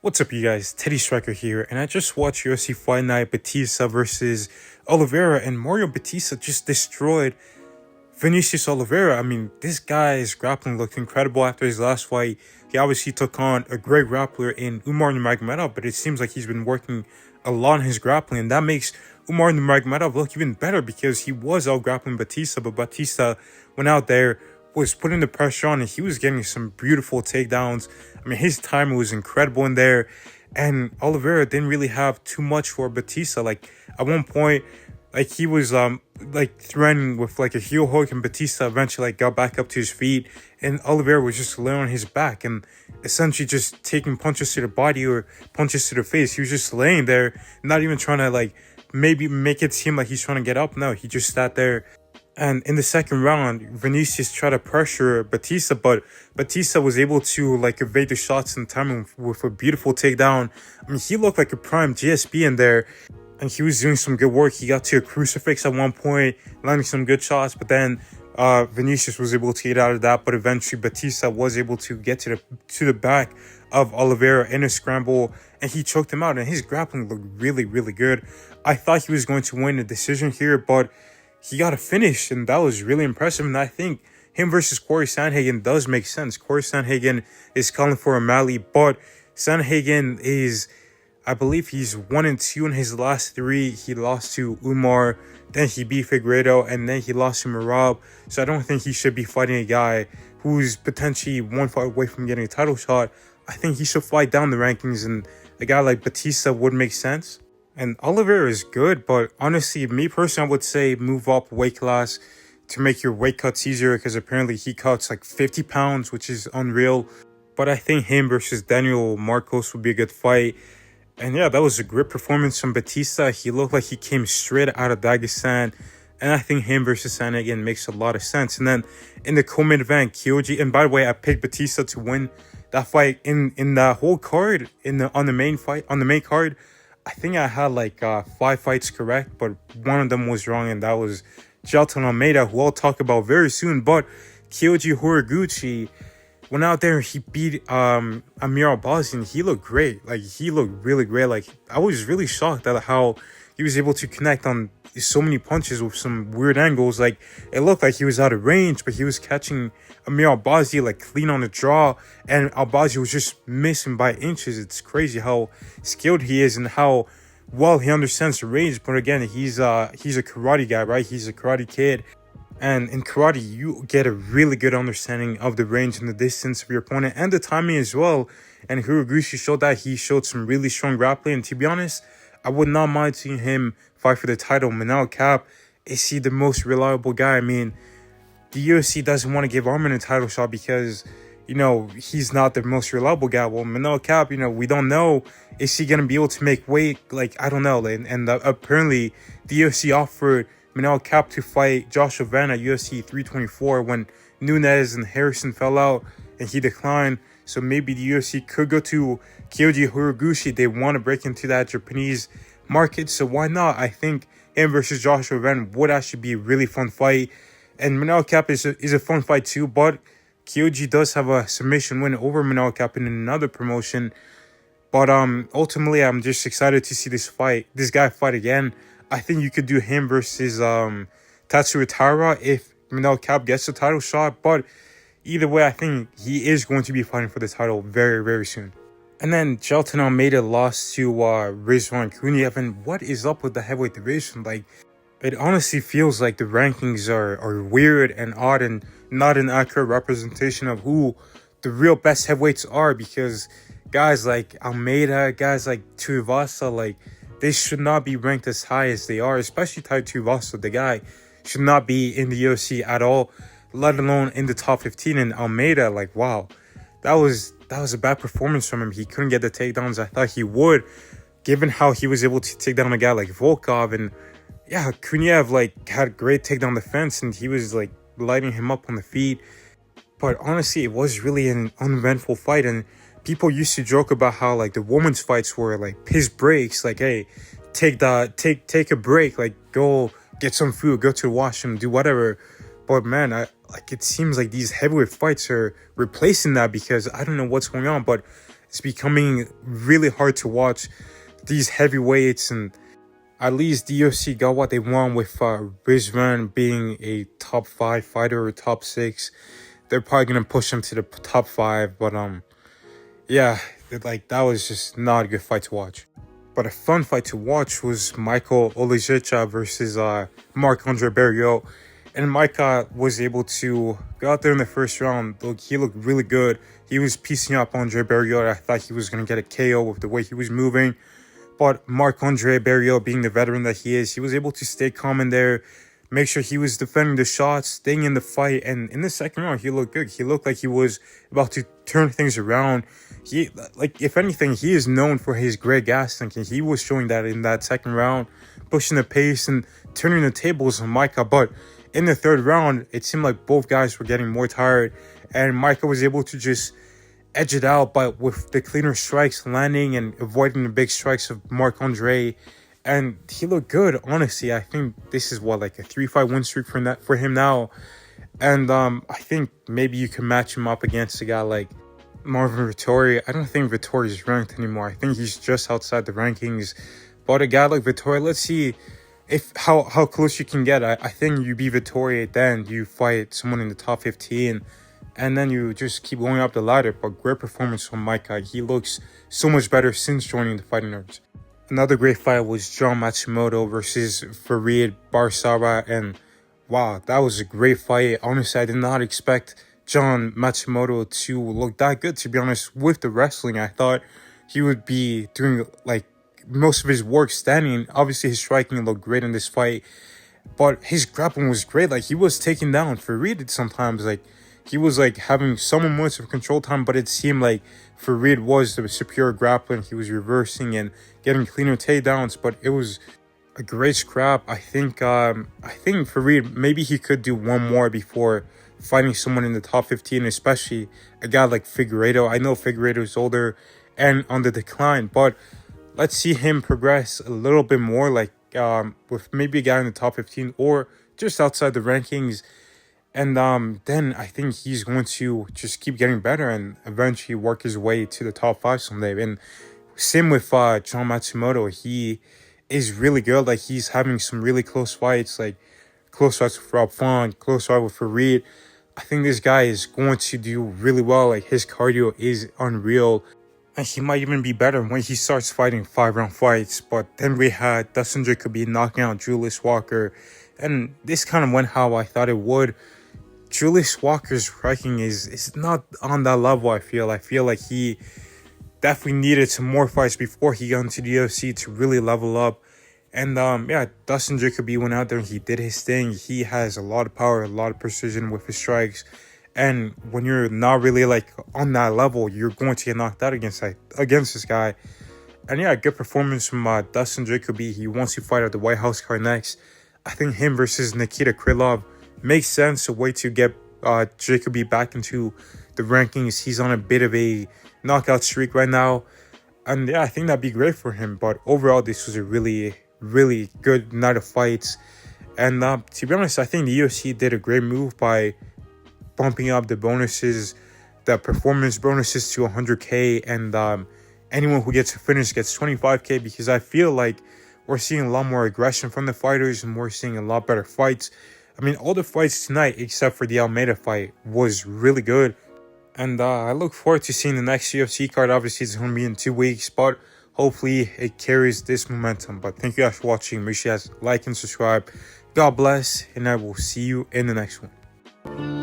What's up, you guys? Teddy Striker here, and I just watched UFC Fight Night Bautista versus Oliveira, and Mario Bautista just destroyed Vinicius Oliveira. I mean, this guy's grappling looked incredible after his last fight. He obviously took on a great grappler in Umar Nurmagomedov, but it seems like he's been working a lot on his grappling, and that makes Umar Nurmagomedov look even better because he was out grappling Bautista, but Bautista went out there, was putting the pressure on, and he was getting some beautiful takedowns. I mean, his timing was incredible in there, and Oliveira didn't really have too much for Bautista. Like, at one point, like, he was like threatening with like a heel hook, and Bautista eventually like got back up to his feet, and Oliveira was just laying on his back and essentially just taking punches to the body or punches to the face. He was just laying there, not even trying to like maybe make it seem like he's trying to get up. No, he just sat there. And in the second round, Vinicius tried to pressure Bautista, but Bautista was able to like evade the shots in time with a beautiful takedown. I mean, he looked like a prime GSP in there, and he was doing some good work. He got to a crucifix at one point, landing some good shots, but then Vinicius was able to get out of that. But eventually, Bautista was able to get to the back of Oliveira in a scramble, and he choked him out. And his grappling looked really, really good. I thought he was going to win the decision here, but he got a finish, and that was really impressive. And I think him versus Corey Sandhagen does make sense. Corey Sandhagen is calling for O'Malley, but Sandhagen is, I believe he's 1-2 in his last three. He lost to Umar, then he beat Figueiredo, and then he lost to Merab. So I don't think he should be fighting a guy who's potentially one fight away from getting a title shot. I think he should fight down the rankings, and a guy like Bautista would make sense. And Oliveira is good, but honestly, me personally, I would say move up weight class to make your weight cuts easier, because apparently he cuts like 50 pounds, which is unreal. But I think him versus Daniel Marcos would be a good fight. And yeah, that was a great performance from Bautista. He looked like he came straight out of Dagestan. And I think him versus Sandhagen makes a lot of sense. And then in the co-main event, Kyoji, and by the way, I picked Bautista to win that fight in the whole card, on the main card. I think I had like 5 fights correct, but one of them was wrong, and that was Jailton Almeida, who I'll talk about very soon. But Kyoji Horiguchi went out there and he beat Amir Albazi, and he looked great. Like, he looked really great. Like, I was really shocked at how he was able to connect on so many punches with some weird angles. Like, it looked like he was out of range, but he was catching Amir Albazi like clean on the draw, and Albazi was just missing by inches. It's crazy how skilled he is and how well he understands the range. But again, he's a karate guy, right? He's a karate kid. And in karate, you get a really good understanding of the range and the distance of your opponent and the timing as well. And Horiguchi showed that. He showed some really strong grappling. And to be honest, I would not mind seeing him fight for the title. Manel Cap, is he the most reliable guy? I mean, the UFC doesn't want to give Arman a title shot because, you know, he's not the most reliable guy. Well, Manel Cap, you know, we don't know. Is he going to be able to make weight? Like, I don't know. And apparently, the UFC offered Manel Cap to fight Joshua Van at UFC 324 when Nunes and Harrison fell out, and he declined. So maybe the UFC could go to Kyoji Horiguchi. They want to break into that Japanese market, so why not? I think him versus Joshua Van would actually be a really fun fight. And Manel Cap is a fun fight too, but Kyoji does have a submission win over Manel Cap in another promotion. But ultimately, I'm just excited to see this guy fight again. I think you could do him versus Tatsuro Taira if Manel Cap gets the title shot. But either way, I think he is going to be fighting for the title very, very soon. And then Jailton Almeida lost to Rizwan Kuniev. And what is up with the heavyweight division? Like, it honestly feels like the rankings are weird and odd and not an accurate representation of who the real best heavyweights are, because guys like Almeida, guys like Tuivasa, like, they should not be ranked as high as they are, especially Tai Tuivasa. The guy should not be in the UFC at all, let alone in the top 15. And Almeida, like, wow, that was a bad performance from him. He couldn't get the takedowns I thought he would, given how he was able to take down a guy like Volkov. And yeah, Kuniev like had great takedown defense, and he was like lighting him up on the feet. But honestly, it was really an uneventful fight, and people used to joke about how like the women's fights were like piss breaks. Like, hey, take a break, like go get some food, go to the washroom, do whatever. But man, it seems like these heavyweight fights are replacing that, because I don't know what's going on, but It's becoming really hard to watch these heavyweights, and at least the UFC got what they want with Rizwan being a top 5 fighter or top 6. They're probably gonna push him to the top 5, but yeah, like that was just not a good fight to watch. But a fun fight to watch was Michael Oliveira versus Marc-Andre Barriault. And Micah was able to go out there in the first round. Look, he looked really good. He was piecing up Andre Barriault. I thought he was going to get a KO with the way he was moving. But Marc-Andre Barriault, being the veteran that he is, he was able to stay calm in there, make sure he was defending the shots, staying in the fight. And in the second round, he looked good. He looked like he was about to turn things around. He, like, if anything, he is known for his great gas tanking. He was showing that in that second round, pushing the pace and turning the tables on Micah. But in the third round, it seemed like both guys were getting more tired, and Micah was able to just edge it out, but with the cleaner strikes landing and avoiding the big strikes of Marc-Andre. And he looked good, honestly. I think this is like a 3-5 win streak for him now. And I think maybe you can match him up against a guy like Marvin Vettori. I don't think Vettori is ranked anymore. I think he's just outside the rankings. But a guy like Vettori, let's see if how close you can get. I think you beat Vettori, then you fight someone in the top 15, and then you just keep going up the ladder. But great performance from Micah. He looks so much better since joining the Fighting Nerds. Another great fight was John Matsumoto versus Farid Barsara, and wow, that was a great fight. Honestly, I did not expect John Matsumoto to look that good, to be honest. With the wrestling, I thought he would be doing like most of his work standing. Obviously, his striking looked great in this fight, but his grappling was great. Like, he was taking down Farid sometimes. Like, he was like having some moments of control time, but it seemed like Farid was the superior grappling. He was reversing and getting cleaner takedowns, but it was a great scrap. I think Farid, maybe he could do one more before fighting someone in the top 15, especially a guy like Figueiredo. I know Figueiredo is older and on the decline, but let's see him progress a little bit more, like with maybe a guy in the top 15 or just outside the rankings. And then I think he's going to just keep getting better and eventually work his way to the top 5 someday. And same with John Matsumoto. He is really good. Like, he's having some really close fights, like close fights with Rob Font, close fight with Farid. I think this guy is going to do really well. Like, his cardio is unreal. And he might even be better when he starts fighting 5-round fights. But then we had Dustin Jacoby knocking out Julius Walker. And this kind of went how I thought it would. Julius Walker's striking is not on that level, I feel. I feel like he definitely needed some more fights before he got into the UFC to really level up. And yeah, Dustin Jacoby went out there and he did his thing. He has a lot of power, a lot of precision with his strikes. And when you're not really like on that level, you're going to get knocked out against this guy. And yeah, good performance from Dustin Jacoby. He wants to fight at the White House card next. I think him versus Nikita Krylov makes sense. A way to get Jacoby back into the rankings. He's on a bit of a knockout streak right now. And yeah, I think that'd be great for him. But overall, this was a really, really good night of fights. And to be honest, I think the UFC did a great move by bumping up the bonuses, the performance bonuses to 100K, and anyone who gets a finish gets 25K, because I feel like we're seeing a lot more aggression from the fighters and we're seeing a lot better fights. I mean, all the fights tonight, except for the Almeida fight, was really good. And I look forward to seeing the next UFC card. Obviously, it's going to be in 2 weeks, but hopefully it carries this momentum. But thank you guys for watching. Make sure you guys like and subscribe. God bless, and I will see you in the next one.